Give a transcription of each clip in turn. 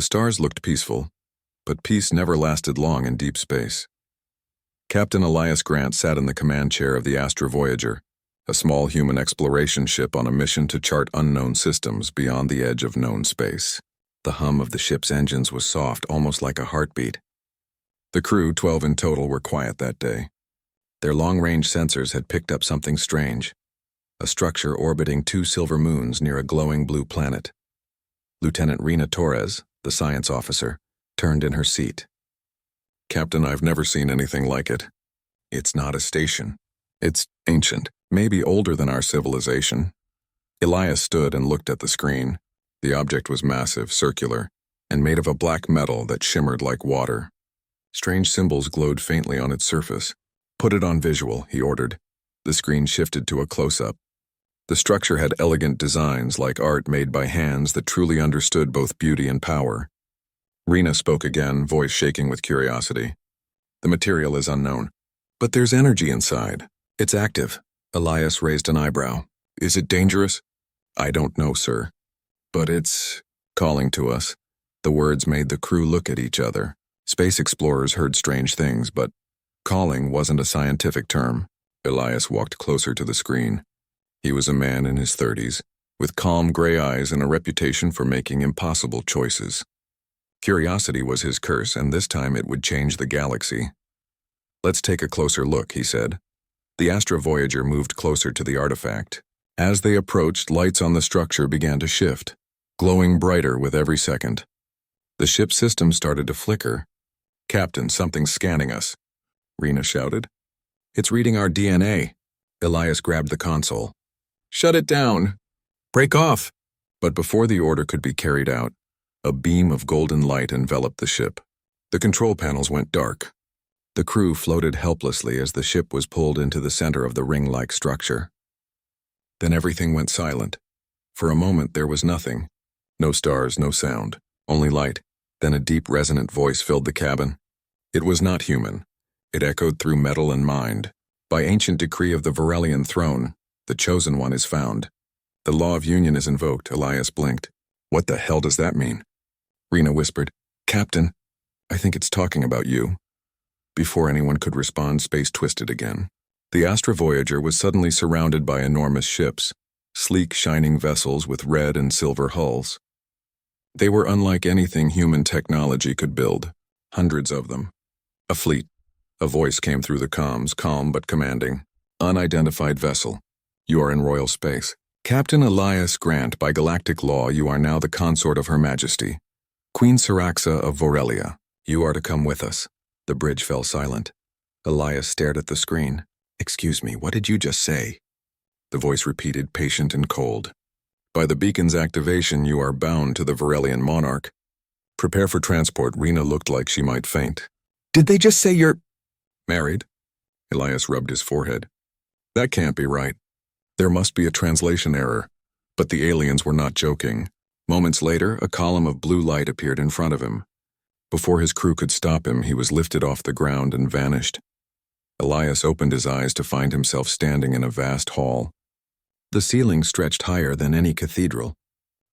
The stars looked peaceful, but peace never lasted long in deep space. Captain Elias Grant sat in the command chair of the Astra Voyager, a small human exploration ship on a mission to chart unknown systems beyond the edge of known space. The hum of the ship's engines was soft, almost like a heartbeat. The crew, 12 in total, were quiet that day. Their long-range sensors had picked up something strange, a structure orbiting 2 silver moons near a glowing blue planet. Lieutenant Rena Torres, the science officer, turned in her seat. "Captain, I've never seen anything like it. It's not a station. It's ancient, maybe older than our civilization." Elias stood and looked at the screen. The object was massive, circular, and made of a black metal that shimmered like water. Strange symbols glowed faintly on its surface. "Put it on visual," he ordered. The screen shifted to a close-up. The structure had elegant designs like art made by hands that truly understood both beauty and power. Rena spoke again, voice shaking with curiosity. "The material is unknown, but there's energy inside. It's active." Elias raised an eyebrow. "Is it dangerous?" "I don't know, sir. But it's calling to us." The words made the crew look at each other. Space explorers heard strange things, but calling wasn't a scientific term. Elias walked closer to the screen. He was a man in his 30s, with calm gray eyes and a reputation for making impossible choices. Curiosity was his curse, and this time it would change the galaxy. "Let's take a closer look," he said. The Astra Voyager moved closer to the artifact. As they approached, lights on the structure began to shift, glowing brighter with every second. The ship's system started to flicker. "Captain, something's scanning us," Rena shouted. "It's reading our DNA." Elias grabbed the console. "Shut it down! Break off!" But before the order could be carried out, a beam of golden light enveloped the ship. The control panels went dark. The crew floated helplessly as the ship was pulled into the center of the ring-like structure. Then everything went silent. For a moment there was nothing. No stars, no sound, only light. Then a deep resonant voice filled the cabin. It was not human. It echoed through metal and mind. "By ancient decree of the Varelian throne, the chosen one is found. The law of union is invoked." Elias blinked. "What the hell does that mean?" Rena whispered, "Captain, I think it's talking about you." Before anyone could respond, space twisted again. The Astra Voyager was suddenly surrounded by enormous ships, sleek, shining vessels with red and silver hulls. They were unlike anything human technology could build, hundreds of them. "A fleet." A voice came through the comms, calm but commanding. "Unidentified vessel. You are in royal space. Captain Elias Grant, by galactic law, you are now the consort of Her Majesty, Queen Siraxa of Vorelia. You are to come with us." The bridge fell silent. Elias stared at the screen. "Excuse me, what did you just say?" The voice repeated, patient and cold. "By the beacon's activation, you are bound to the Varelian monarch. Prepare for transport." Rena looked like she might faint. "Did they just say you're married?" Elias rubbed his forehead. "That can't be right. There must be a translation error." But the aliens were not joking. Moments later, a column of blue light appeared in front of him. Before his crew could stop him, he was lifted off the ground and vanished. Elias opened his eyes to find himself standing in a vast hall. The ceiling stretched higher than any cathedral.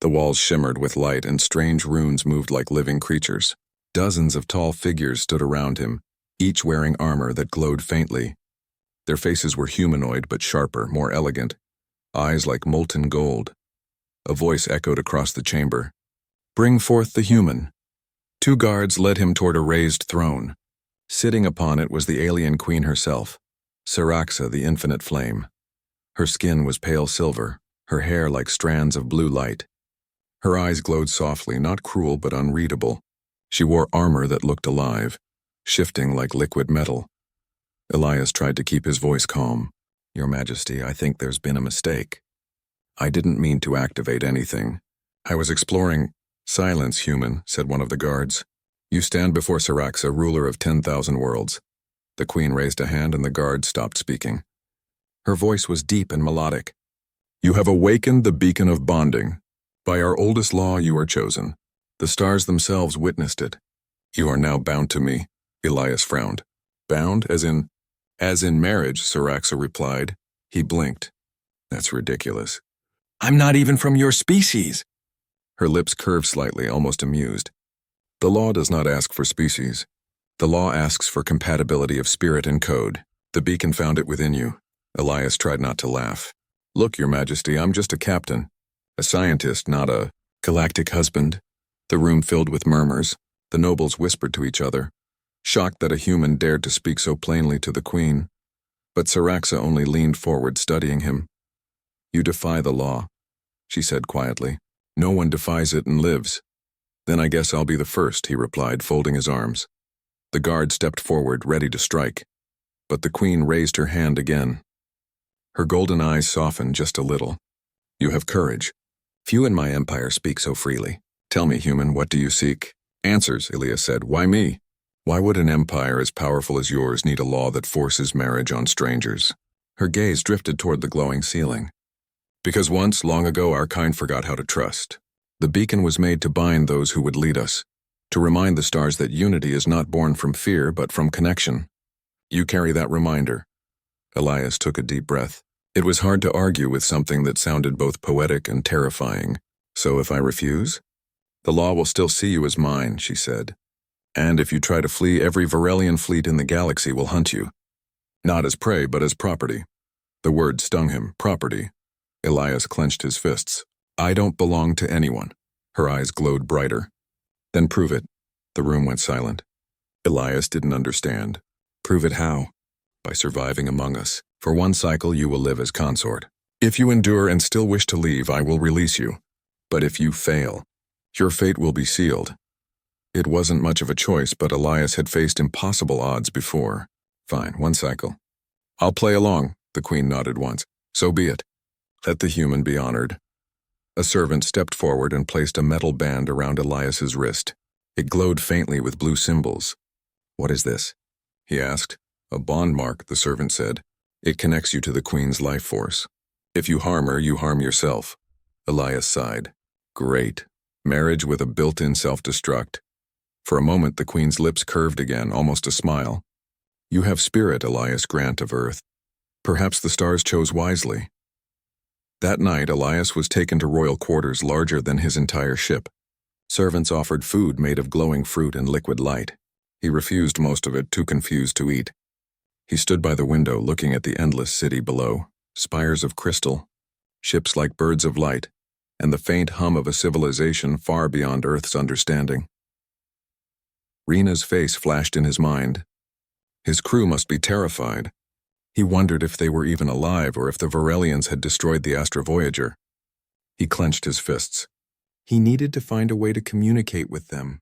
The walls shimmered with light, and strange runes moved like living creatures. Dozens of tall figures stood around him, each wearing armor that glowed faintly. Their faces were humanoid but sharper, more elegant, eyes like molten gold. A voice echoed across the chamber. "Bring forth the human." 2 guards led him toward a raised throne. Sitting upon it was the alien queen herself, Siraxa, the infinite flame. Her skin was pale silver, her hair like strands of blue light. Her eyes glowed softly, not cruel but unreadable. She wore armor that looked alive, shifting like liquid metal. Elias tried to keep his voice calm. "Your Majesty, I think there's been a mistake. I didn't mean to activate anything. I was exploring—" "Silence, human," said one of the guards. "You stand before Siraxa, ruler of 10,000 worlds." The queen raised a hand and the guard stopped speaking. Her voice was deep and melodic. "You have awakened the beacon of bonding. By our oldest law you are chosen. The stars themselves witnessed it. You are now bound to me." Elias frowned. "Bound, as in—" "As in marriage," Siraxa replied. He blinked. "That's ridiculous." "I'm not even from your species." Her lips curved slightly, almost amused. The law does not ask for species. The law asks for compatibility of spirit and code. The beacon found it within you. Elias tried not to laugh. Look, Your Majesty, I'm just a captain. A scientist, not a galactic husband. The room filled with murmurs. The nobles whispered to each other, shocked that a human dared to speak so plainly to the queen. But Saraxa only leaned forward, studying him. You defy the law, she said quietly. No one defies it and lives. Then I guess I'll be the first, he replied, folding his arms. The guard stepped forward, ready to strike. But the queen raised her hand again. Her golden eyes softened just a little. You have courage. Few in my empire speak so freely. Tell me, human, what do you seek? Answers, Elias said. Why me? Why would an empire as powerful as yours need a law that forces marriage on strangers? Her gaze drifted toward the glowing ceiling. Because once, long ago, our kind forgot how to trust. The beacon was made to bind those who would lead us, to remind the stars that unity is not born from fear but from connection. You carry that reminder. Elias took a deep breath. It was hard to argue with something that sounded both poetic and terrifying. So if I refuse? The law will still see you as mine, she said. And if you try to flee, every Varelian fleet in the galaxy will hunt you. Not as prey, but as property. The word stung him, property. Elias clenched his fists. I don't belong to anyone. Her eyes glowed brighter. Then prove it. The room went silent. Elias didn't understand. Prove it how? By surviving among us. For one cycle you will live as consort. If you endure and still wish to leave, I will release you. But if you fail, your fate will be sealed. It wasn't much of a choice, but Elias had faced impossible odds before. Fine, one cycle. I'll play along, the queen nodded once. So be it. Let the human be honored. A servant stepped forward and placed a metal band around Elias's wrist. It glowed faintly with blue symbols. What is this? He asked. A bond mark, the servant said. It connects you to the queen's life force. If you harm her, you harm yourself. Elias sighed. Great. Marriage with a built-in self-destruct. For a moment, the queen's lips curved again, almost a smile. You have spirit, Elias Grant of Earth. Perhaps the stars chose wisely. That night, Elias was taken to royal quarters larger than his entire ship. Servants offered food made of glowing fruit and liquid light. He refused most of it, too confused to eat. He stood by the window looking at the endless city below, spires of crystal, ships like birds of light, and the faint hum of a civilization far beyond Earth's understanding. Rena's face flashed in his mind. His crew must be terrified. He wondered if they were even alive or if the Varelians had destroyed the Astra Voyager. He clenched his fists. He needed to find a way to communicate with them.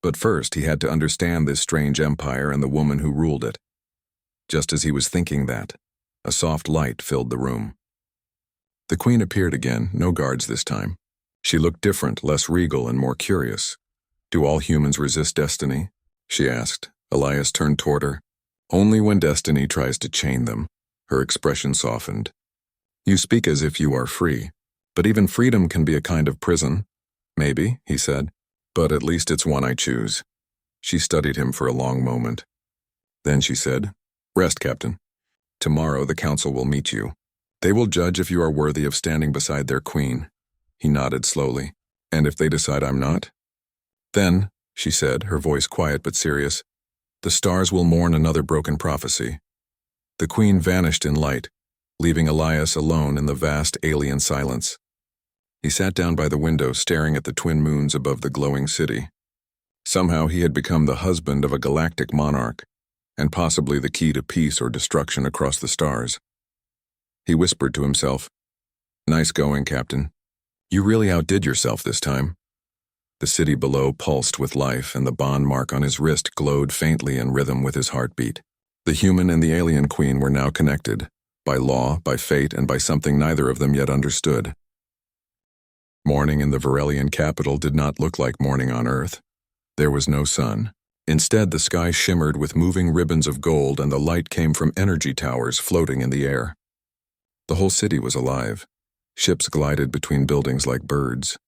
But first he had to understand this strange empire and the woman who ruled it. Just as he was thinking that, a soft light filled the room. The queen appeared again, no guards this time. She looked different, less regal and more curious. Do all humans resist destiny? She asked. Elias turned toward her. Only when destiny tries to chain them. Her expression softened. You speak as if you are free, but even freedom can be a kind of prison. Maybe, he said, but at least it's one I choose. She studied him for a long moment. Then she said, Rest, Captain. Tomorrow the council will meet you. They will judge if you are worthy of standing beside their queen. He nodded slowly. And if they decide I'm not? Then, she said, her voice quiet but serious, the stars will mourn another broken prophecy. The queen vanished in light, leaving Elias alone in the vast alien silence. He sat down by the window staring at the twin moons above the glowing city. Somehow he had become the husband of a galactic monarch, and possibly the key to peace or destruction across the stars. He whispered to himself, Nice going, Captain. You really outdid yourself this time. The city below pulsed with life, and the bond mark on his wrist glowed faintly in rhythm with his heartbeat. The human and the alien queen were now connected, by law, by fate, and by something neither of them yet understood. Morning in the Varelian capital did not look like morning on Earth. There was no sun. Instead, the sky shimmered with moving ribbons of gold, and the light came from energy towers floating in the air. The whole city was alive. Ships glided between buildings like birds,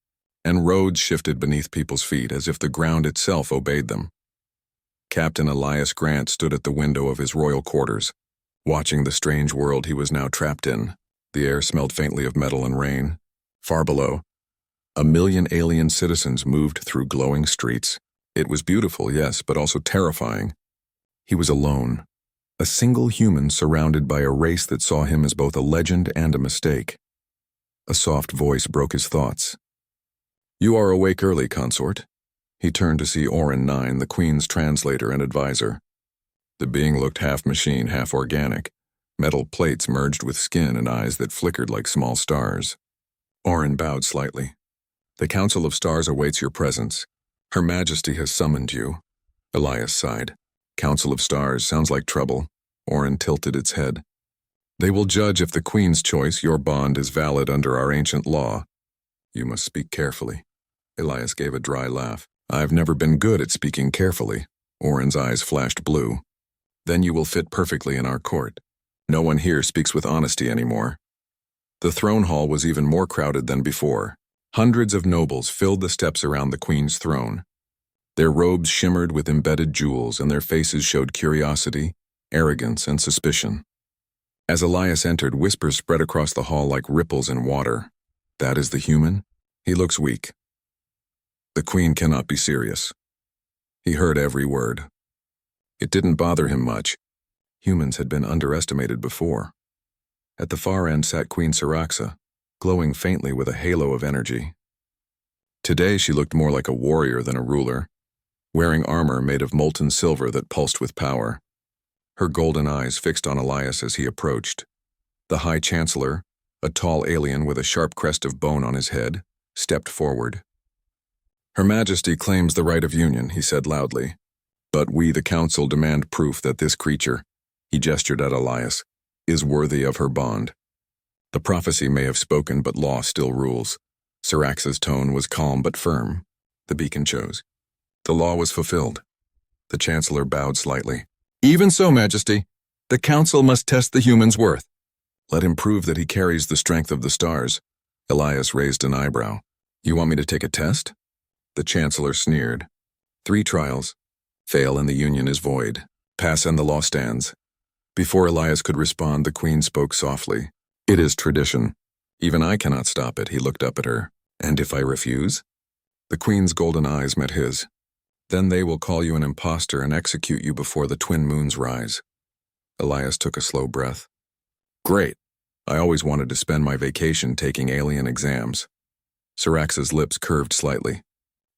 and roads shifted beneath people's feet as if the ground itself obeyed them. Captain Elias Grant stood at the window of his royal quarters, watching the strange world he was now trapped in. The air smelled faintly of metal and rain. Far below, 1 million alien citizens moved through glowing streets. It was beautiful, yes, but also terrifying. He was alone, a single human surrounded by a race that saw him as both a legend and a mistake. A soft voice broke his thoughts. "You are awake early, consort." He turned to see Orin 9, the Queen's translator and advisor. The being looked half machine, half organic, metal plates merged with skin and eyes that flickered like small stars. Orin bowed slightly. "The Council of Stars awaits your presence. Her Majesty has summoned you." Elias sighed. "Council of Stars sounds like trouble." Orin tilted its head. "They will judge if the Queen's choice, your bond, is valid under our ancient law." "You must speak carefully." Elias gave a dry laugh. "I've never been good at speaking carefully." Orin's eyes flashed blue. "Then you will fit perfectly in our court. No one here speaks with honesty anymore." The throne hall was even more crowded than before. Hundreds of nobles filled the steps around the Queen's throne. Their robes shimmered with embedded jewels, and their faces showed curiosity, arrogance, and suspicion. As Elias entered, whispers spread across the hall like ripples in water. "That is the human? He looks weak. The Queen cannot be serious." He heard every word. It didn't bother him much. Humans had been underestimated before. At the far end sat Queen Siraxa, glowing faintly with a halo of energy. Today she looked more like a warrior than a ruler, wearing armor made of molten silver that pulsed with power. Her golden eyes fixed on Elias as he approached. The High Chancellor, a tall alien with a sharp crest of bone on his head, stepped forward. "Her Majesty claims the right of union," he said loudly. "But we, the Council, demand proof that this creature," he gestured at Elias, "is worthy of her bond." The prophecy may have spoken, but law still rules. Sirax's tone was calm but firm. The beacon chose. The law was fulfilled. The Chancellor bowed slightly. "Even so, Majesty, the Council must test the human's worth." "Let him prove that he carries the strength of the stars." Elias raised an eyebrow. "You want me to take a test?" The Chancellor sneered. 3 trials. Fail and the union is void. Pass and the law stands. Before Elias could respond, the Queen spoke softly. "It is tradition. Even I cannot stop it." He looked up at her. "And if I refuse?" The Queen's golden eyes met his. "Then they will call you an impostor and execute you before the twin moons rise." Elias took a slow breath. "Great. I always wanted to spend my vacation taking alien exams." Sirax's lips curved slightly.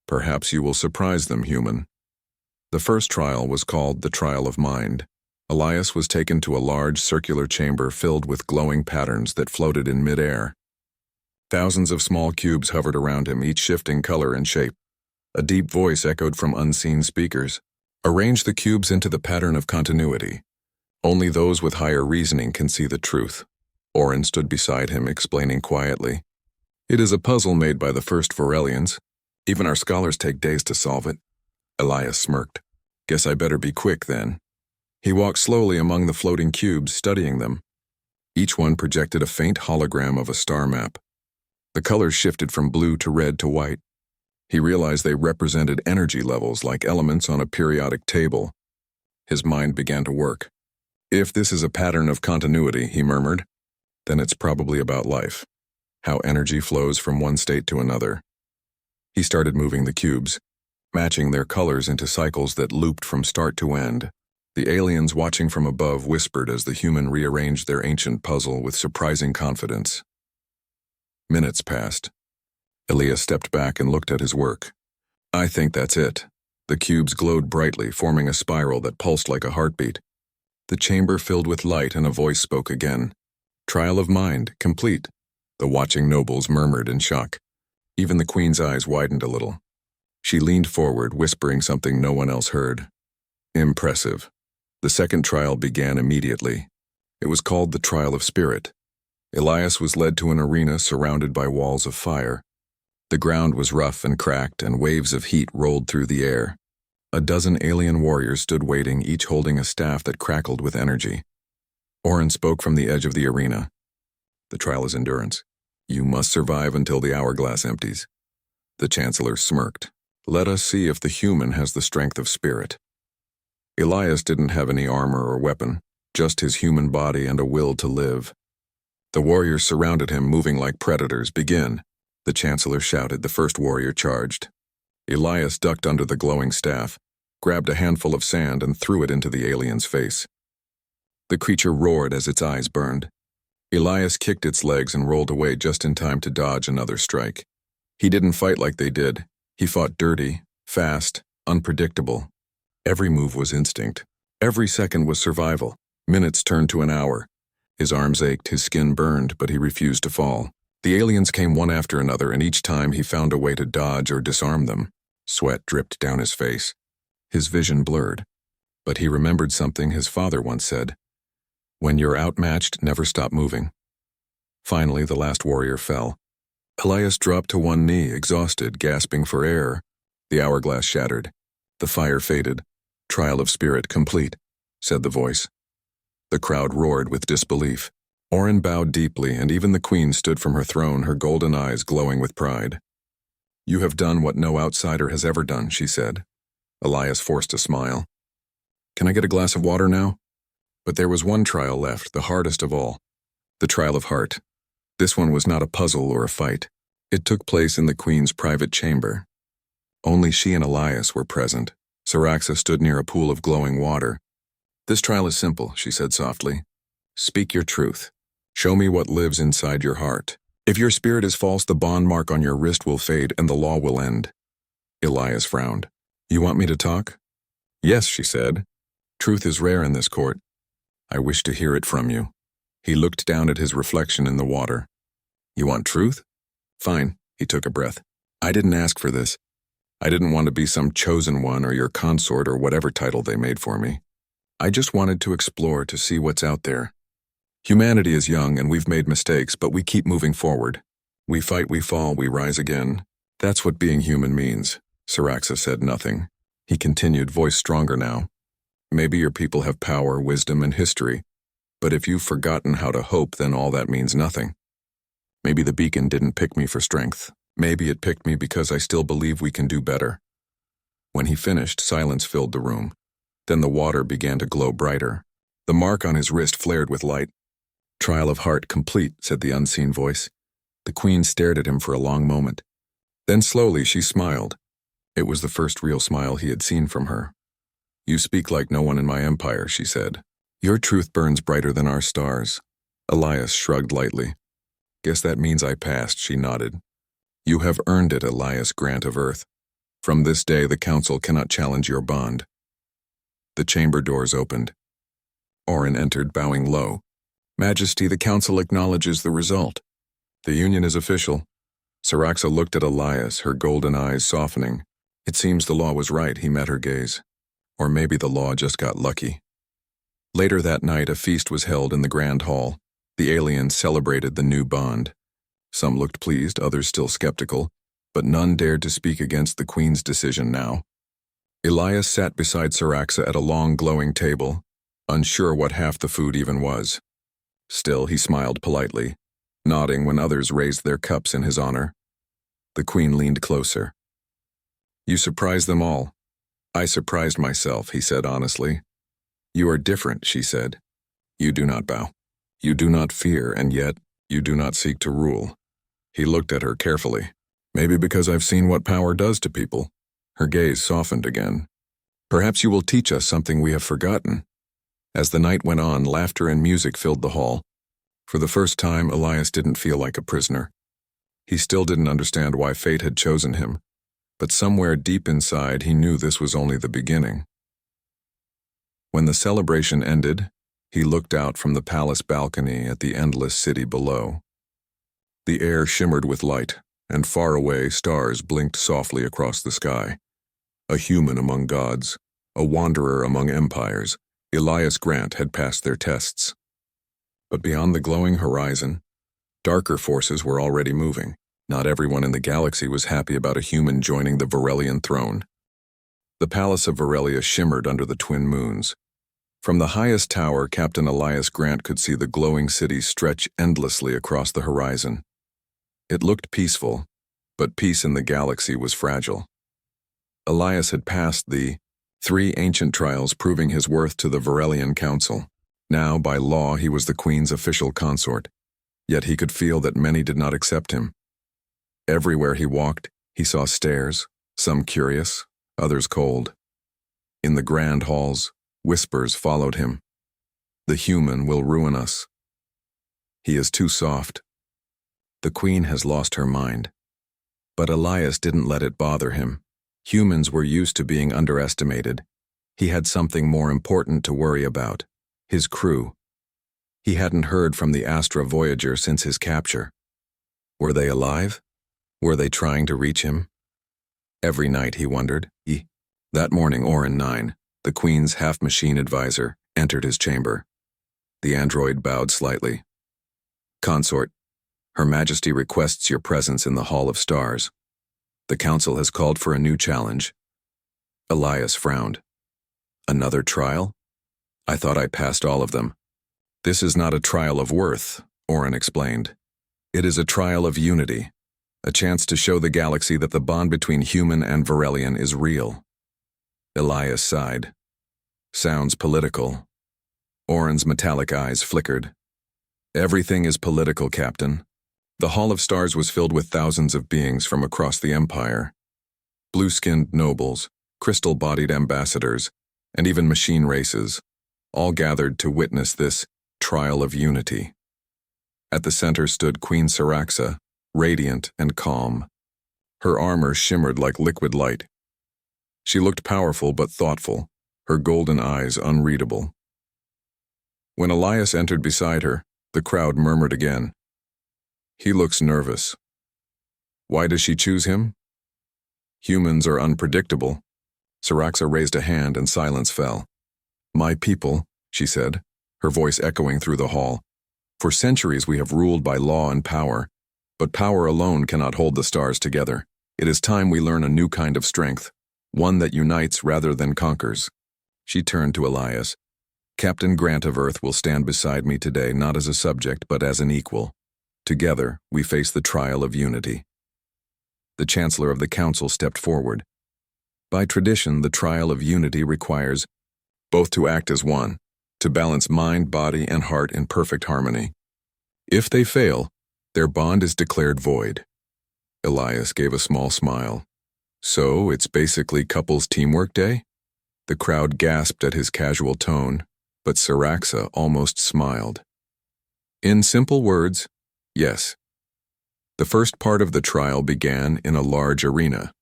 "Perhaps you will surprise them, human." The first trial was called the Trial of Mind. Elias was taken to a large circular chamber filled with glowing patterns that floated in mid-air. Thousands of small cubes hovered around him, each shifting color and shape. A deep voice echoed from unseen speakers. "Arrange the cubes into the pattern of continuity. Only those with higher reasoning can see the truth." Orin stood beside him, explaining quietly. "It is a puzzle made by the first Forellians. Even our scholars take days to solve it." Elias smirked. "Guess I better be quick then." He walked slowly among the floating cubes, studying them. Each one projected a faint hologram of a star map. The colors shifted from blue to red to white. He realized they represented energy levels like elements on a periodic table. His mind began to work. "If this is a pattern of continuity," he murmured, "then it's probably about life. How energy flows from one state to another." He started moving the cubes, matching their colors into cycles that looped from start to end. The aliens watching from above whispered as the human rearranged their ancient puzzle with surprising confidence. Minutes passed. Elias stepped back and looked at his work. "I think that's it." The cubes glowed brightly, forming a spiral that pulsed like a heartbeat. The chamber filled with light and a voice spoke again. "Trial of mind, complete." The watching nobles murmured in shock. Even the Queen's eyes widened a little. She leaned forward, whispering something no one else heard. "Impressive." The second trial began immediately. It was called the Trial of Spirit. Elias was led to an arena surrounded by walls of fire. The ground was rough and cracked, and waves of heat rolled through the air. A dozen alien warriors stood waiting, each holding a staff that crackled with energy. Orin spoke from the edge of the arena. "The trial is endurance. You must survive until the hourglass empties." The Chancellor smirked. "Let us see if the human has the strength of spirit." Elias didn't have any armor or weapon, just his human body and a will to live. The warriors surrounded him, moving like predators. "Begin." The Chancellor shouted. The first warrior charged. Elias ducked under the glowing staff, grabbed a handful of sand and threw it into the alien's face. The creature roared as its eyes burned. Elias kicked its legs and rolled away just in time to dodge another strike. He didn't fight like they did. He fought dirty, fast, unpredictable. Every move was instinct. Every second was survival. Minutes turned to an hour. His arms ached, his skin burned, but he refused to fall. The aliens came one after another, and each time he found a way to dodge or disarm them. Sweat dripped down his face. His vision blurred. But he remembered something his father once said. When you're outmatched, never stop moving. Finally, the last warrior fell. Elias dropped to one knee, exhausted, gasping for air. The hourglass shattered. The fire faded. Trial of spirit complete, said the voice. The crowd roared with disbelief. Orin bowed deeply, and even the queen stood from her throne, her golden eyes glowing with pride. You have done what no outsider has ever done, she said. Elias forced a smile. Can I get a glass of water now? But there was one trial left, the hardest of all. The trial of heart. This one was not a puzzle or a fight. It took place in the queen's private chamber. Only she and Elias were present. Saraxa stood near a pool of glowing water. This trial is simple, she said softly. Speak your truth. Show me what lives inside your heart. If your spirit is false, the bond mark on your wrist will fade and the law will end. Elias frowned. You want me to talk? Yes, she said. Truth is rare in this court. I wish to hear it from you. He looked down at his reflection in the water. You want truth? Fine, he took a breath. I didn't ask for this. I didn't want to be some chosen one or your consort or whatever title they made for me. I just wanted to explore, to see what's out there. Humanity is young and we've made mistakes, but we keep moving forward. We fight, we fall, we rise again. That's what being human means. Saraxa said nothing. He continued, voice stronger now. Maybe your people have power, wisdom, and history, but if you've forgotten how to hope, then all that means nothing. Maybe the beacon didn't pick me for strength. Maybe it picked me because I still believe we can do better. When he finished, silence filled the room. Then the water began to glow brighter. The mark on his wrist flared with light. Trial of heart complete, said the unseen voice. The queen stared at him for a long moment. Then slowly she smiled. It was the first real smile he had seen from her. You speak like no one in my empire, she said. Your truth burns brighter than our stars. Elias shrugged lightly. Guess that means I passed, she nodded. You have earned it, Elias Grant of Earth. From this day, the council cannot challenge your bond. The chamber doors opened. Orin entered, bowing low. Majesty, the council acknowledges the result. The union is official. Saraxa looked at Elias, her golden eyes softening. It seems the law was right, he met her gaze. Or maybe the law just got lucky. Later that night, a feast was held in the grand hall. The aliens celebrated the new bond. Some looked pleased, others still skeptical, but none dared to speak against the queen's decision now. Elias sat beside Saraxa at a long glowing table, unsure what half the food even was. Still, he smiled politely, nodding when others raised their cups in his honor. The queen leaned closer. You surprised them all. I surprised myself, he said honestly. You are different, she said. You do not bow. You do not fear, and yet you do not seek to rule. He looked at her carefully. Maybe because I've seen what power does to people. Her gaze softened again. Perhaps you will teach us something we have forgotten. As the night went on, laughter and music filled the hall. For the first time, Elias didn't feel like a prisoner. He still didn't understand why fate had chosen him, but somewhere deep inside he knew this was only the beginning. When the celebration ended, he looked out from the palace balcony at the endless city below. The air shimmered with light, and far away stars blinked softly across the sky. A human among gods, a wanderer among empires, Elias Grant had passed their tests. But beyond the glowing horizon, darker forces were already moving. Not everyone in the galaxy was happy about a human joining the Varelian throne. The palace of Varelia shimmered under the twin moons. From the highest tower, Captain Elias Grant could see the glowing city stretch endlessly across the horizon. It looked peaceful, but peace in the galaxy was fragile. Elias had passed the 3 ancient trials proving his worth to the Varelian Council. Now, by law, he was the Queen's official consort. Yet he could feel that many did not accept him. Everywhere he walked, he saw stares, some curious, others cold. In the grand halls, whispers followed him. The human will ruin us. He is too soft. The queen has lost her mind. But Elias didn't let it bother him. Humans were used to being underestimated. He had something more important to worry about: his crew. He hadn't heard from the Astra Voyager since his capture. Were they alive? Were they trying to reach him? Every night he wondered. That morning, Orin 9, the Queen's half-machine advisor, entered his chamber. The android bowed slightly. "Consort, Her Majesty requests your presence in the Hall of Stars. The Council has called for a new challenge." Elias frowned. "Another trial? I thought I passed all of them." "This is not a trial of worth," Orin explained. "It is a trial of unity, a chance to show the galaxy that the bond between human and Varelian is real." Elias sighed. "Sounds political." Orin's metallic eyes flickered. "Everything is political, Captain." The Hall of Stars was filled with thousands of beings from across the Empire. Blue-skinned nobles, crystal-bodied ambassadors, and even machine races, all gathered to witness this trial of unity. At the center stood Queen Siraxa, radiant and calm. Her armor shimmered like liquid light. She looked powerful but thoughtful, her golden eyes unreadable. When Elias entered beside her, the crowd murmured again. "He looks nervous." Why does she choose him? Humans are unpredictable. Siraxa raised a hand and silence fell. "My people," she said, her voice echoing through the hall. "For centuries we have ruled by law and power, but power alone cannot hold the stars together. It is time we learn a new kind of strength, one that unites rather than conquers." She turned to Elias. "Captain Grant of Earth will stand beside me today not as a subject but as an equal. Together, we face the trial of unity." The Chancellor of the Council stepped forward. "By tradition, the trial of unity requires both to act as one, to balance mind, body, and heart in perfect harmony. If they fail, their bond is declared void." Elias gave a small smile. "So, it's basically couples teamwork day?" The crowd gasped at his casual tone, but Siraxa almost smiled. "In simple words, yes." The first part of the trial began in a large arena.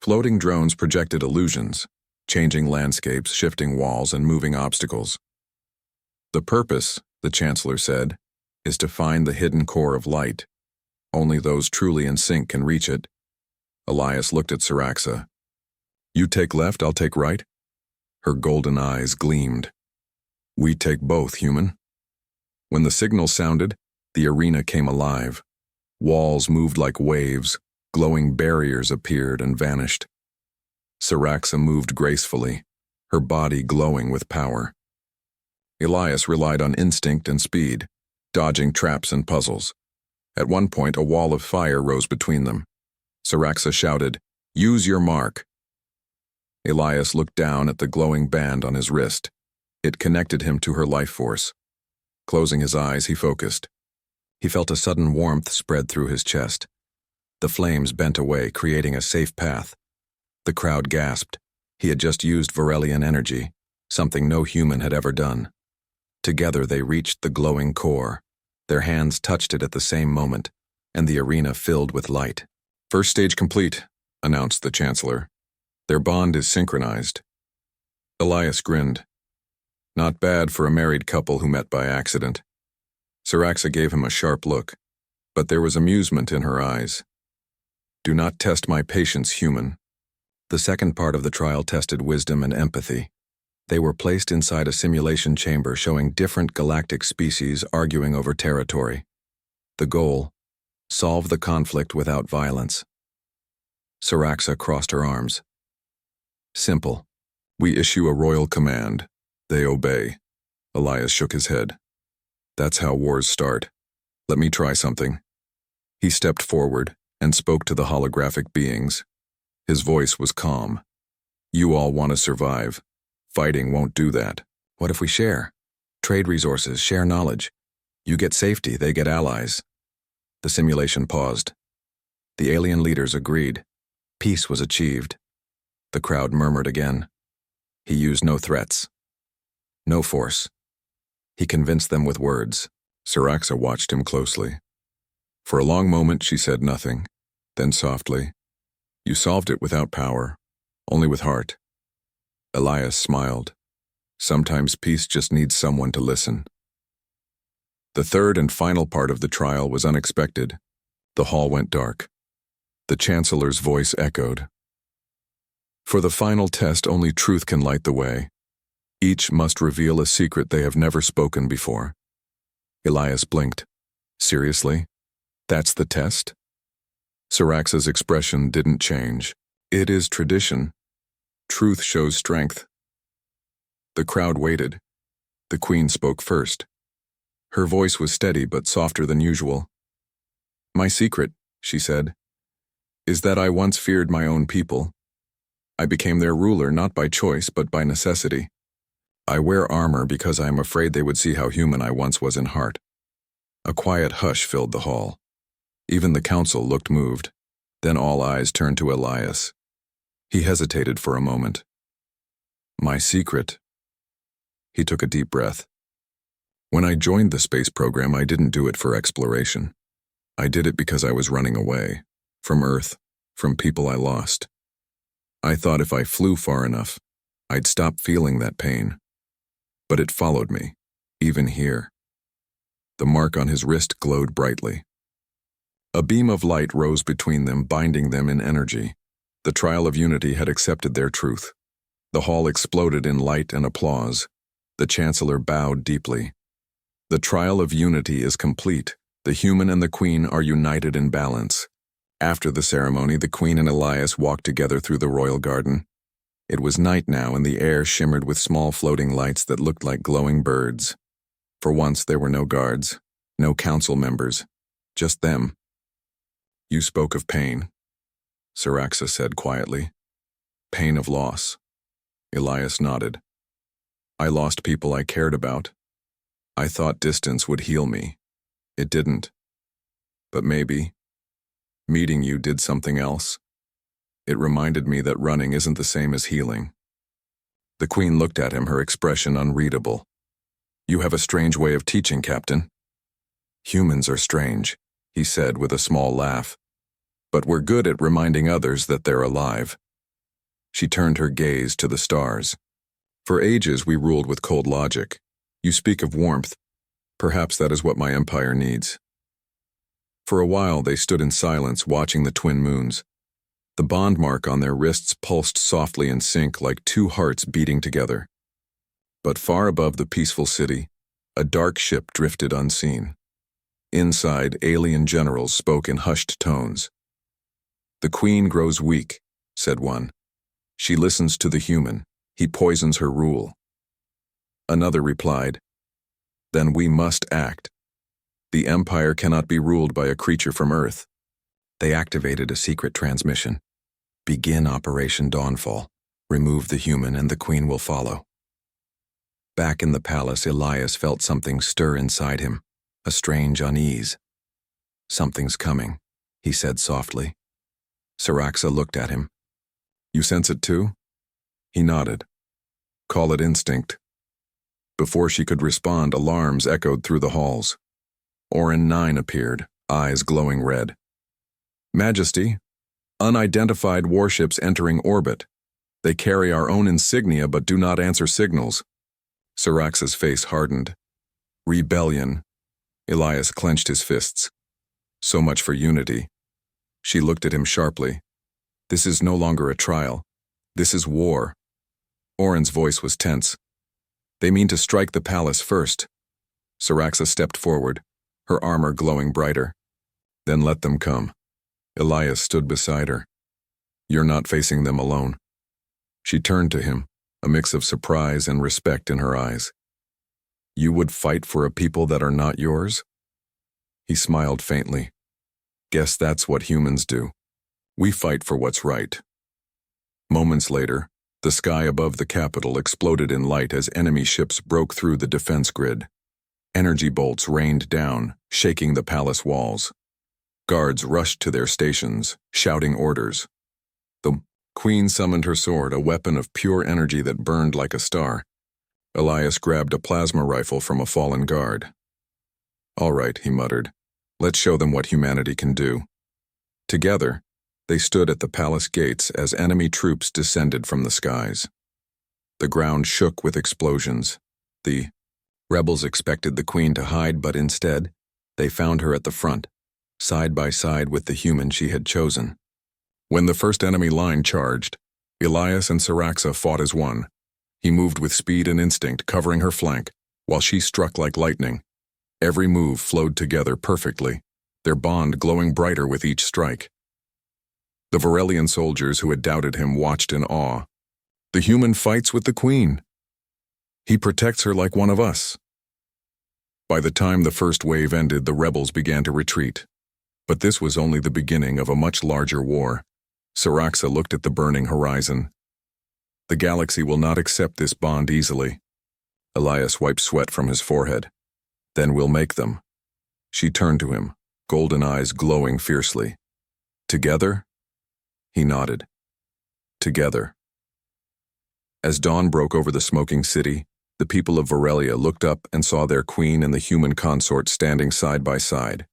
Floating drones projected illusions, changing landscapes, shifting walls, and moving obstacles. "The purpose," the Chancellor said, "is to find the hidden core of light. Only those truly in sync can reach it." Elias looked at Siraxa. "You take left, I'll take right?" Her golden eyes gleamed. "We take both, human." When the signal sounded, the arena came alive. Walls moved like waves, glowing barriers appeared and vanished. Siraxa moved gracefully, her body glowing with power. Elias relied on instinct and speed, dodging traps and puzzles. At one point, a wall of fire rose between them. Siraxa shouted, "Use your mark." Elias looked down at the glowing band on his wrist. It connected him to her life force. Closing his eyes, he focused. He felt a sudden warmth spread through his chest. The flames bent away, creating a safe path. The crowd gasped. He had just used Varelian energy, something no human had ever done. Together they reached the glowing core. Their hands touched it at the same moment, and the arena filled with light. "First stage complete," announced the Chancellor. "Their bond is synchronized." Elias grinned. Not bad for a married couple who met by accident. Siraxa gave him a sharp look, but there was amusement in her eyes. "Do not test my patience, human." The second part of the trial tested wisdom and empathy. They were placed inside a simulation chamber showing different galactic species arguing over territory. The goal: solve the conflict without violence. Siraxa crossed her arms. "Simple. We issue a royal command. They obey." Elias shook his head. "That's how wars start. Let me try something." He stepped forward and spoke to the holographic beings. His voice was calm. "You all want to survive. Fighting won't do that. What if we share? Trade resources, share knowledge. You get safety, they get allies." The simulation paused. The alien leaders agreed. Peace was achieved. The crowd murmured again. He used no threats. No force. He convinced them with words. Siraxa watched him closely. For a long moment she said nothing. Then softly, "You solved it without power, only with heart." Elias smiled. Sometimes peace just needs someone to listen. The third and final part of the trial was unexpected. The hall went dark. The Chancellor's voice echoed. "For the final test, only truth can light the way. Each must reveal a secret they have never spoken before." Elias blinked. "Seriously? That's the test?" Siraxa's expression didn't change. "It is tradition. Truth shows strength." The crowd waited. The Queen spoke first. Her voice was steady but softer than usual. "My secret," she said, "is that I once feared my own people. I became their ruler not by choice but by necessity. I wear armor because I am afraid they would see how human I once was in heart." A quiet hush filled the hall. Even the council looked moved. Then all eyes turned to Elias. He hesitated for a moment. "My secret." He took a deep breath. "When I joined the space program, I didn't do it for exploration. I did it because I was running away. From Earth, from people I lost. I thought if I flew far enough, I'd stop feeling that pain. But it followed me, even here." The mark on his wrist glowed brightly. A beam of light rose between them, binding them in energy. The trial of unity had accepted their truth. The hall exploded in light and applause. The Chancellor bowed deeply. "The trial of unity is complete. The human and the Queen are united in balance." After the ceremony, the Queen and Elias walked together through the royal garden. It was night now, and the air shimmered with small floating lights that looked like glowing birds. For once, there were no guards, no council members, just them. "You spoke of pain," Siraxa said quietly. "Pain of loss." Elias nodded. "I lost people I cared about. I thought distance would heal me. It didn't. But maybe meeting you did something else. It reminded me that running isn't the same as healing." The Queen looked at him, her expression unreadable. "You have a strange way of teaching, Captain." "Humans are strange," he said with a small laugh. "But we're good at reminding others that they're alive." She turned her gaze to the stars. "For ages we ruled with cold logic. You speak of warmth. Perhaps that is what my empire needs." For a while they stood in silence, watching the twin moons. The bond mark on their wrists pulsed softly in sync like two hearts beating together. But far above the peaceful city, a dark ship drifted unseen. Inside, alien generals spoke in hushed tones. "The Queen grows weak," said one. "She listens to the human. He poisons her rule." Another replied, "Then we must act. The Empire cannot be ruled by a creature from Earth." They activated a secret transmission. "Begin Operation Dawnfall. Remove the human and the Queen will follow." Back in the palace, Elias felt something stir inside him, a strange unease. "Something's coming," he said softly. Siraxa looked at him. "You sense it too?" He nodded. "Call it instinct." Before she could respond, alarms echoed through the halls. Orin 9 appeared, eyes glowing red. "Majesty, unidentified warships entering orbit. They carry our own insignia but do not answer signals." Siraxa's face hardened. "Rebellion." Elias clenched his fists. "So much for unity." She looked at him sharply. "This is no longer a trial. This is war." Orin's voice was tense. "They mean to strike the palace first." Siraxa stepped forward, her armor glowing brighter. "Then let them come." Elias stood beside her. "You're not facing them alone." She turned to him, a mix of surprise and respect in her eyes. "You would fight for a people that are not yours?" He smiled faintly. "Guess that's what humans do. We fight for what's right." Moments later, the sky above the capital exploded in light as enemy ships broke through the defense grid. Energy bolts rained down, shaking the palace walls. Guards rushed to their stations, shouting orders. The queen summoned her sword, a weapon of pure energy that burned like a star. Elias grabbed a plasma rifle from a fallen guard. "All right," he muttered. "Let's show them what humanity can do." Together, they stood at the palace gates as enemy troops descended from the skies. The ground shook with explosions. The rebels expected the queen to hide, but instead, they found her at the front, side by side with the human she had chosen. When the first enemy line charged, Elias and Siraxa fought as one. He moved with speed and instinct, covering her flank, while she struck like lightning. Every move flowed together perfectly, their bond glowing brighter with each strike. The Varelian soldiers who had doubted him watched in awe. "The human fights with the queen. He protects her like one of us." By the time the first wave ended, the rebels began to retreat. But this was only the beginning of a much larger war. Siraxa looked at the burning horizon. "The galaxy will not accept this bond easily." Elias wiped sweat from his forehead. "Then we'll make them." She turned to him, golden eyes glowing fiercely. "Together?" He nodded. "Together." As dawn broke over the smoking city, the people of Varelia looked up and saw their queen and the human consort standing side by side.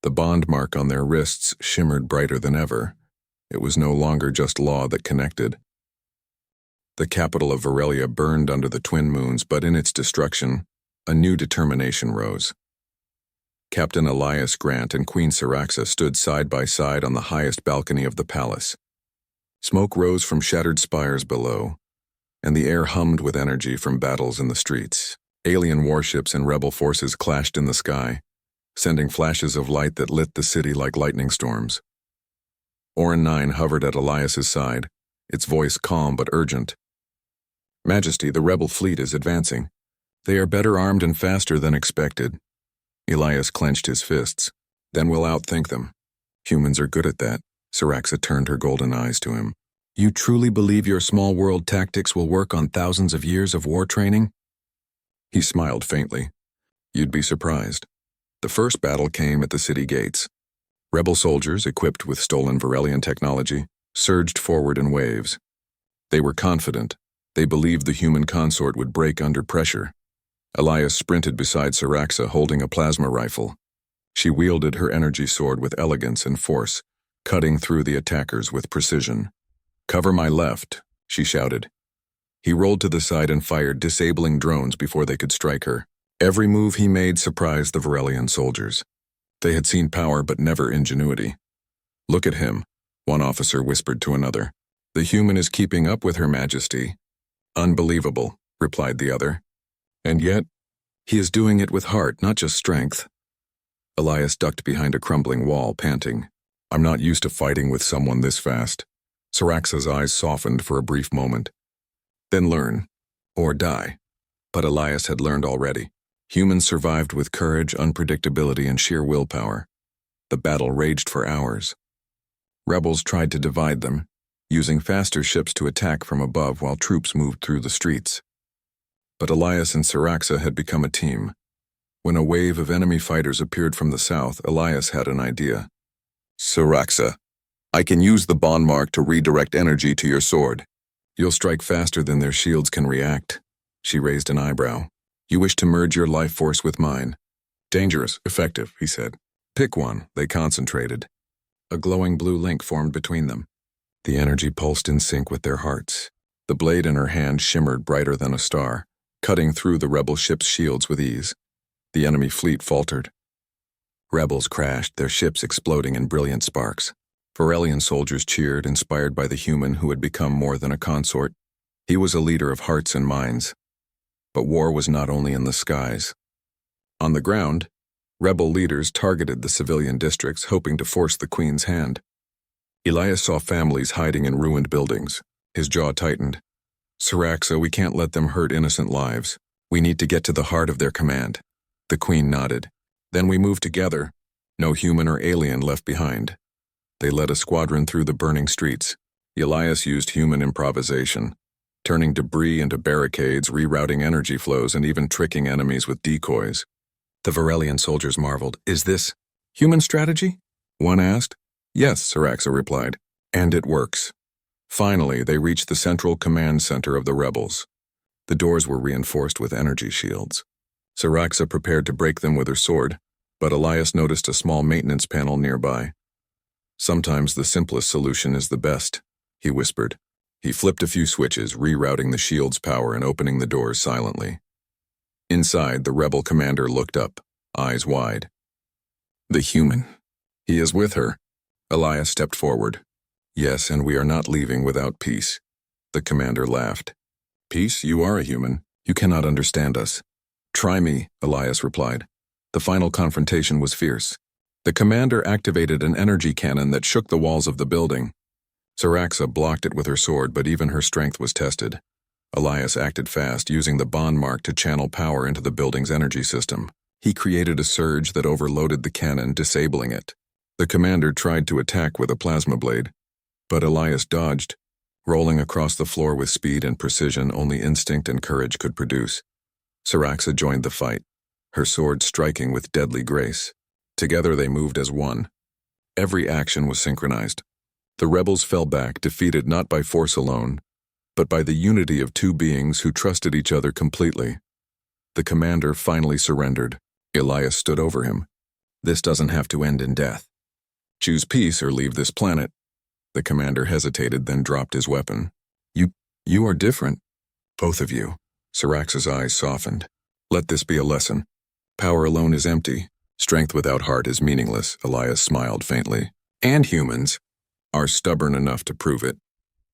The bond mark on their wrists shimmered brighter than ever. It was no longer just law that connected. The capital of Varelia burned under the twin moons, but in its destruction, a new determination rose. Captain Elias Grant and Queen Siraxa stood side by side on the highest balcony of the palace. Smoke rose from shattered spires below, and the air hummed with energy from battles in the streets. Alien warships and rebel forces clashed in the sky, sending flashes of light that lit the city like lightning storms. Orin 9 hovered at Elias's side, its voice calm but urgent. "Majesty, the rebel fleet is advancing. They are better armed and faster than expected." Elias clenched his fists. "Then we'll outthink them. Humans are good at that." Siraxa turned her golden eyes to him. "You truly believe your small world tactics will work on thousands of years of war training?" He smiled faintly. "You'd be surprised. The first battle came at the city gates. Rebel soldiers, equipped with stolen Varelian technology, surged forward in waves. They were confident. They believed the human consort would break under pressure. Elias sprinted beside Siraxa, holding a plasma rifle. She wielded her energy sword with elegance and force, cutting through the attackers with precision. "Cover my left," she shouted. He rolled to the side and fired, disabling drones before they could strike her. Every move he made surprised the Varelian soldiers. They had seen power but never ingenuity. "Look at him," one officer whispered to another. "The human is keeping up with Her Majesty." "Unbelievable," replied the other. "And yet, he is doing it with heart, not just strength." Elias ducked behind a crumbling wall, panting. "I'm not used to fighting with someone this fast." Siraxa's eyes softened for a brief moment. "Then learn, or die." But Elias had learned already. Humans survived with courage, unpredictability, and sheer willpower. The battle raged for hours. Rebels tried to divide them, using faster ships to attack from above while troops moved through the streets. But Elias and Siraxa had become a team. When a wave of enemy fighters appeared from the south, Elias had an idea. "Siraxa, I can use the bond mark to redirect energy to your sword. You'll strike faster than their shields can react." She raised an eyebrow. "You wish to merge your life force with mine." "Dangerous, effective," he said. "Pick one." They concentrated. A glowing blue link formed between them. The energy pulsed in sync with their hearts. The blade in her hand shimmered brighter than a star, cutting through the rebel ship's shields with ease. The enemy fleet faltered. Rebels crashed, their ships exploding in brilliant sparks. Varelian soldiers cheered, inspired by the human who had become more than a consort. He was a leader of hearts and minds. But war was not only in the skies. On the ground, rebel leaders targeted the civilian districts, hoping to force the queen's hand. Elias saw families hiding in ruined buildings. His jaw tightened. "Siraxa, we can't let them hurt innocent lives. We need to get to the heart of their command." The queen nodded. "Then we moved together, no human or alien left behind." They led a squadron through the burning streets. Elias used human improvisation, turning debris into barricades, rerouting energy flows, and even tricking enemies with decoys. The Varelian soldiers marveled. "Is this human strategy?" one asked. Yes, Siraxa replied. And it works. Finally, they reached the central command center of the rebels. The doors were reinforced with energy shields. Siraxa prepared to break them with her sword, but Elias noticed a small maintenance panel nearby. Sometimes the simplest solution is the best, he whispered. He flipped a few switches, rerouting the shield's power and opening the doors silently. Inside, the rebel commander looked up, eyes wide. The human. He is with her. Elias stepped forward. Yes, and we are not leaving without peace. The commander laughed. Peace? You are a human. You cannot understand us. Try me, Elias replied. The final confrontation was fierce. The commander activated an energy cannon that shook the walls of the building. Siraxa blocked it with her sword, but even her strength was tested. Elias acted fast, using the bond mark to channel power into the building's energy system. He created a surge that overloaded the cannon, disabling it. The commander tried to attack with a plasma blade, but Elias dodged, rolling across the floor with speed and precision only instinct and courage could produce. Siraxa joined the fight, her sword striking with deadly grace. Together they moved as one. Every action was synchronized. The rebels fell back, defeated not by force alone, but by the unity of two beings who trusted each other completely. The commander finally surrendered. Elias stood over him. This doesn't have to end in death. Choose peace or leave this planet. The commander hesitated, then dropped his weapon. You are different. Both of you. Siraxa's eyes softened. Let this be a lesson. Power alone is empty. Strength without heart is meaningless, Elias smiled faintly. And humans are stubborn enough to prove it.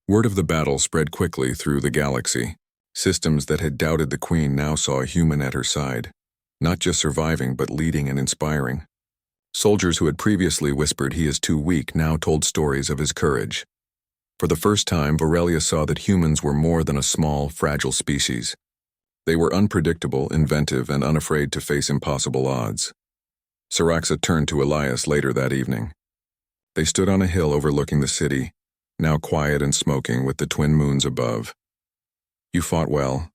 Word of the battle spread quickly through the galaxy. Systems that had doubted the Queen now saw a human at her side, not just surviving but leading and inspiring. Soldiers who had previously whispered he is too weak now told stories of his courage. For the first time, Varelia saw that humans were more than a small, fragile species. They were unpredictable, inventive, and unafraid to face impossible odds. Siraxa turned to Elias later that evening. They stood on a hill overlooking the city, now quiet and smoking with the twin moons above. You fought well,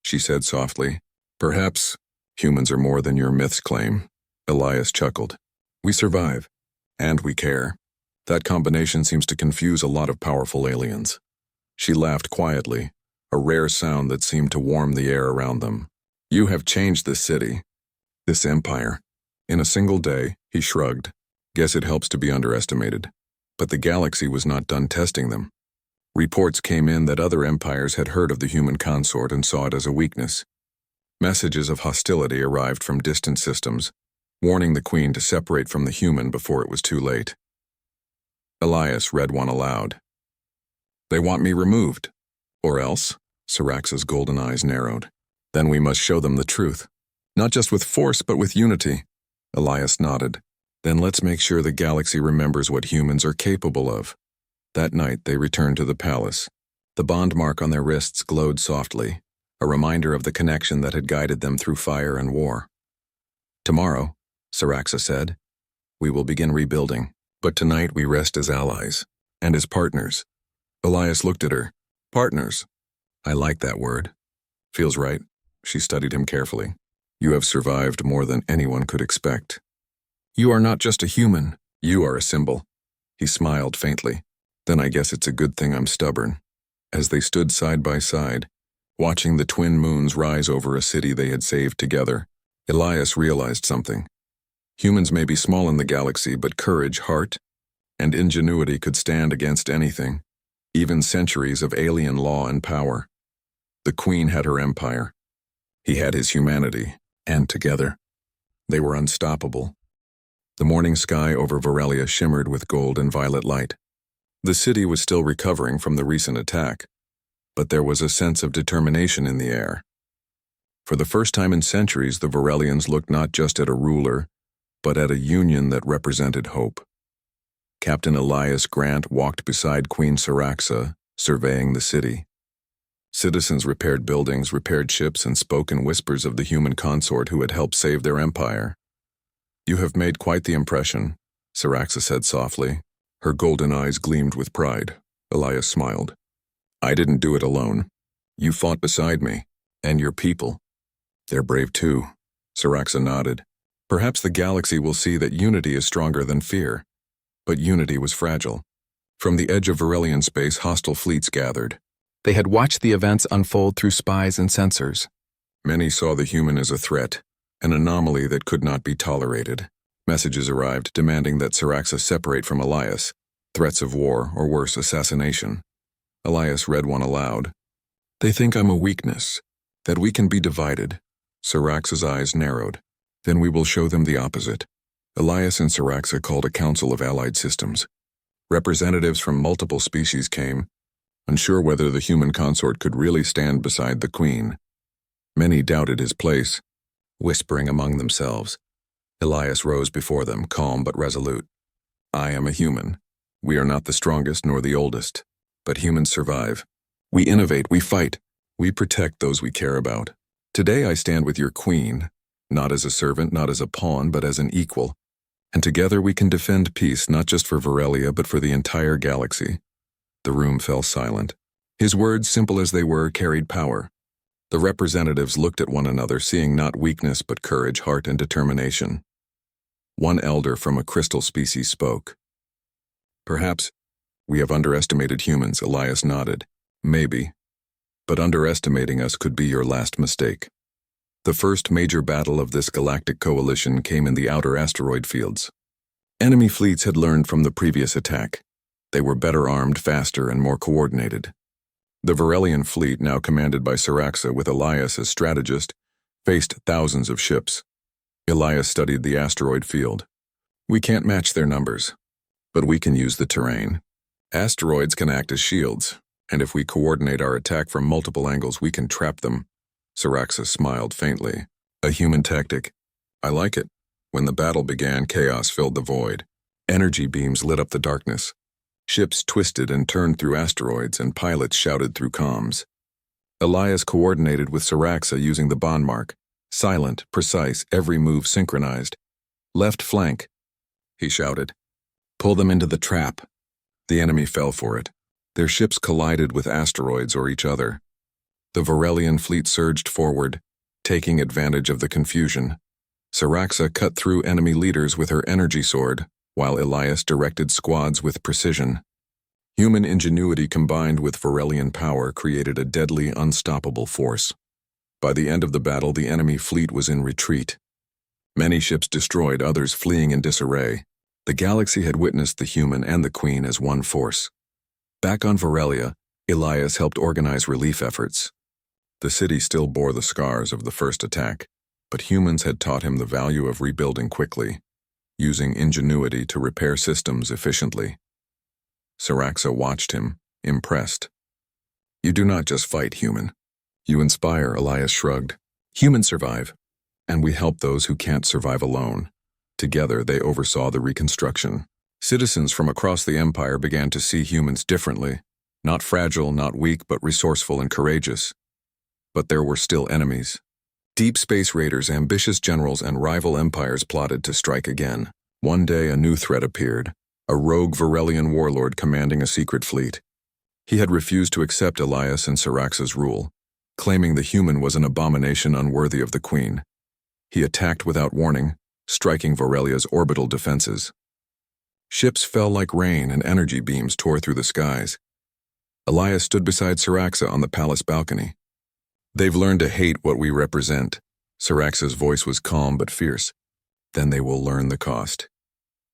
she said softly. Perhaps humans are more than your myths claim. Elias chuckled. We survive, and we care. That combination seems to confuse a lot of powerful aliens. She laughed quietly, a rare sound that seemed to warm the air around them. You have changed this city, this empire. In a single day, he shrugged. Guess it helps to be underestimated. But the galaxy was not done testing them. Reports came in that other empires had heard of the human consort and saw it as a weakness. Messages of hostility arrived from distant systems, warning the Queen to separate from the human before it was too late. Elias read one aloud. They want me removed. Or else, Siraxa's golden eyes narrowed. Then we must show them the truth. Not just with force, but with unity. Elias nodded. Then let's make sure the galaxy remembers what humans are capable of. That night, they returned to the palace. The bond mark on their wrists glowed softly, a reminder of the connection that had guided them through fire and war. Tomorrow, Siraxa said, we will begin rebuilding. But tonight we rest as allies, and as partners. Elias looked at her. Partners. I like that word. Feels right. She studied him carefully. You have survived more than anyone could expect. You are not just a human. You are a symbol. He smiled faintly. Then I guess it's a good thing I'm stubborn. As they stood side by side, watching the twin moons rise over a city they had saved together, Elias realized something. Humans may be small in the galaxy, but courage, heart, and ingenuity could stand against anything, even centuries of alien law and power. The Queen had her empire. He had his humanity, and together, they were unstoppable. The morning sky over Varelia shimmered with gold and violet light. The city was still recovering from the recent attack, but there was a sense of determination in the air. For the first time in centuries, the Varelians looked not just at a ruler, but at a union that represented hope. Captain Elias Grant walked beside Queen Siraxa, surveying the city. Citizens repaired buildings, repaired ships, and spoke in whispers of the human consort who had helped save their empire. You have made quite the impression, Siraxa said softly. Her golden eyes gleamed with pride. Elias smiled. I didn't do it alone. You fought beside me, and your people. They're brave too. Siraxa nodded. Perhaps the galaxy will see that unity is stronger than fear. But unity was fragile. From the edge of Varelian space, hostile fleets gathered. They had watched the events unfold through spies and sensors. Many saw the human as a threat, an anomaly that could not be tolerated. Messages arrived demanding that Siraxa separate from Elias, threats of war or worse, assassination. Elias read one aloud. "They think I'm a weakness, that we can be divided." Siraxa's eyes narrowed. "Then we will show them the opposite." Elias and Siraxa called a council of allied systems. Representatives from multiple species came, unsure whether the human consort could really stand beside the queen. Many doubted his place, whispering among themselves. Elias rose before them, calm but resolute. "I am a human. We are not the strongest nor the oldest, but humans survive. We innovate, we fight, we protect those we care about. Today I stand with your queen, not as a servant, not as a pawn, but as an equal. And together we can defend peace, not just for Varelia, but for the entire galaxy." The room fell silent. His words, simple as they were, carried power. The representatives looked at one another, seeing not weakness but courage, heart, and determination. One elder from a crystal species spoke. "Perhaps we have underestimated humans," Elias nodded. "Maybe. But underestimating us could be your last mistake." The first major battle of this galactic coalition came in the outer asteroid fields. Enemy fleets had learned from the previous attack. They were better armed, faster, and more coordinated. The Varelian fleet, now commanded by Siraxa with Elias as strategist, faced thousands of ships. Elias studied the asteroid field. "We can't match their numbers, but we can use the terrain. Asteroids can act as shields, and if we coordinate our attack from multiple angles, we can trap them." Siraxa smiled faintly. "A human tactic. I like it." When the battle began, chaos filled the void. Energy beams lit up the darkness. Ships twisted and turned through asteroids, and pilots shouted through comms. Elias coordinated with Siraxa using the bond mark. Silent, precise, every move synchronized. "Left flank," he shouted. "Pull them into the trap." The enemy fell for it. Their ships collided with asteroids or each other. The Varelian fleet surged forward, taking advantage of the confusion. Siraxa cut through enemy leaders with her energy sword, while Elias directed squads with precision. Human ingenuity combined with Varelian power created a deadly, unstoppable force. By the end of the battle, the enemy fleet was in retreat. Many ships destroyed, others fleeing in disarray. The galaxy had witnessed the human and the queen as one force. Back on Varelia, Elias helped organize relief efforts. The city still bore the scars of the first attack, but humans had taught him the value of rebuilding quickly, using ingenuity to repair systems efficiently. Siraxa watched him, impressed. "You do not just fight, human. You inspire," Elias shrugged. "Humans survive, and we help those who can't survive alone." Together, they oversaw the reconstruction. Citizens from across the empire began to see humans differently, not fragile, not weak, but resourceful and courageous. But there were still enemies. Deep space raiders, ambitious generals, and rival empires plotted to strike again. One day, a new threat appeared, a rogue Varelian warlord commanding a secret fleet. He had refused to accept Elias and Siraxa's rule, claiming the human was an abomination unworthy of the queen. He attacked without warning, striking Varelia's orbital defenses. Ships fell like rain and energy beams tore through the skies. Elias stood beside Siraxa on the palace balcony. "They've learned to hate what we represent." Siraxa's voice was calm but fierce. "Then they will learn the cost."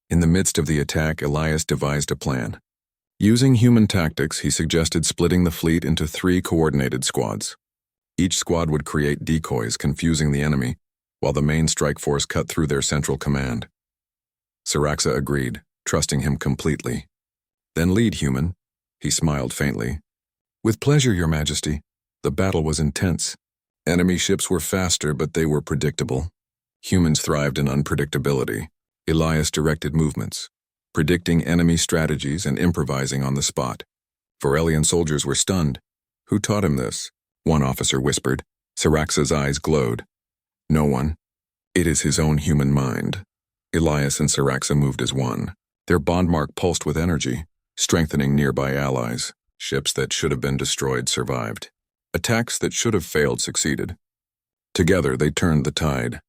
In the midst of the attack, Elias devised a plan. Using human tactics, he suggested splitting the fleet into 3 coordinated squads. Each squad would create decoys, confusing the enemy, while the main strike force cut through their central command. Siraxa agreed, trusting him completely. "Then lead, human." He smiled faintly. "With pleasure, Your Majesty." The battle was intense. Enemy ships were faster, but they were predictable. Humans thrived in unpredictability. Elias directed movements, predicting enemy strategies and improvising on the spot. Varelian soldiers were stunned. "Who taught him this?" one officer whispered. Siraxa's eyes glowed. "No one. It is his own human mind." Elias and Siraxa moved as one. Their bond mark pulsed with energy, strengthening nearby allies. Ships that should have been destroyed survived. Attacks that should have failed succeeded. Together they turned the tide.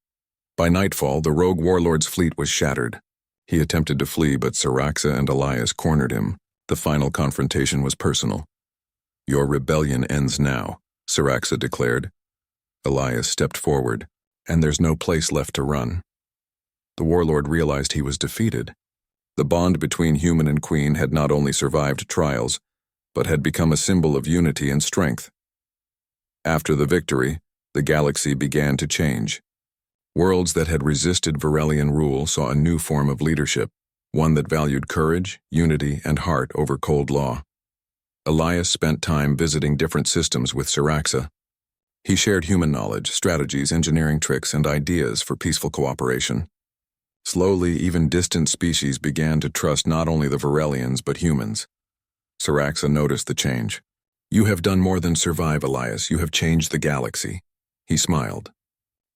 By nightfall, the rogue warlord's fleet was shattered. He attempted to flee, but Siraxa and Elias cornered him. The final confrontation was personal. "Your rebellion ends now," Siraxa declared. Elias stepped forward, "And there's no place left to run." The warlord realized he was defeated. The bond between human and queen had not only survived trials, but had become a symbol of unity and strength. After the victory, the galaxy began to change. Worlds that had resisted Varelian rule saw a new form of leadership, one that valued courage, unity, and heart over cold law. Elias spent time visiting different systems with Siraxa. He shared human knowledge, strategies, engineering tricks, and ideas for peaceful cooperation. Slowly, even distant species began to trust not only the Varelians but humans. Siraxa noticed the change. "You have done more than survive, Elias. You have changed the galaxy." He smiled.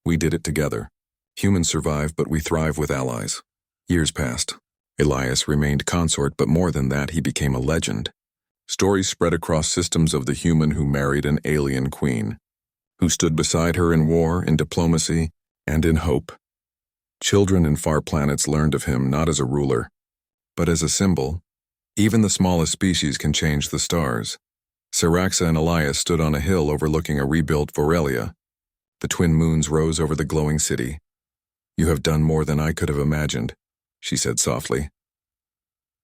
"We did it together. Humans survive, but we thrive with allies." Years passed. Elias remained consort, but more than that, he became a legend. Stories spread across systems of the human who married an alien queen, who stood beside her in war, in diplomacy, and in hope. Children in far planets learned of him not as a ruler, but as a symbol. Even the smallest species can change the stars. Siraxa and Elias stood on a hill overlooking a rebuilt Vorelia. The twin moons rose over the glowing city. "You have done more than I could have imagined," she said softly.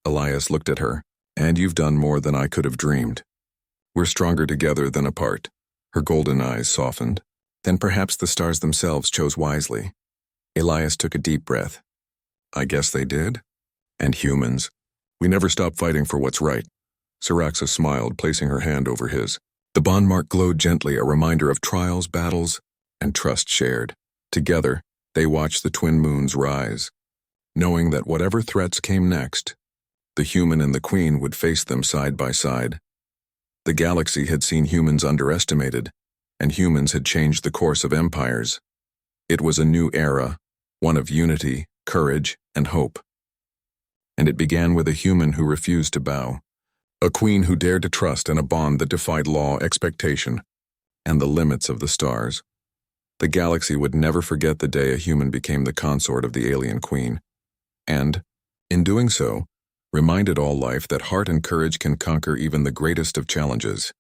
Elias looked at her. "And you've done more than I could have dreamed. We're stronger together than apart." Her golden eyes softened. "Then perhaps the stars themselves chose wisely." Elias took a deep breath. "I guess they did. And humans. We never stop fighting for what's right." Siraxa smiled, placing her hand over his. The bond mark glowed gently, a reminder of trials, battles, and trust shared. Together, they watched the twin moons rise, knowing that whatever threats came next, the human and the queen would face them side by side. The galaxy had seen humans underestimated, and humans had changed the course of empires. It was a new era, one of unity, courage, and hope. And it began with a human who refused to bow, a queen who dared to trust, and a bond that defied law, expectation, and the limits of the stars. The galaxy would never forget the day a human became the consort of the alien queen, and, in doing so, reminded all life that heart and courage can conquer even the greatest of challenges.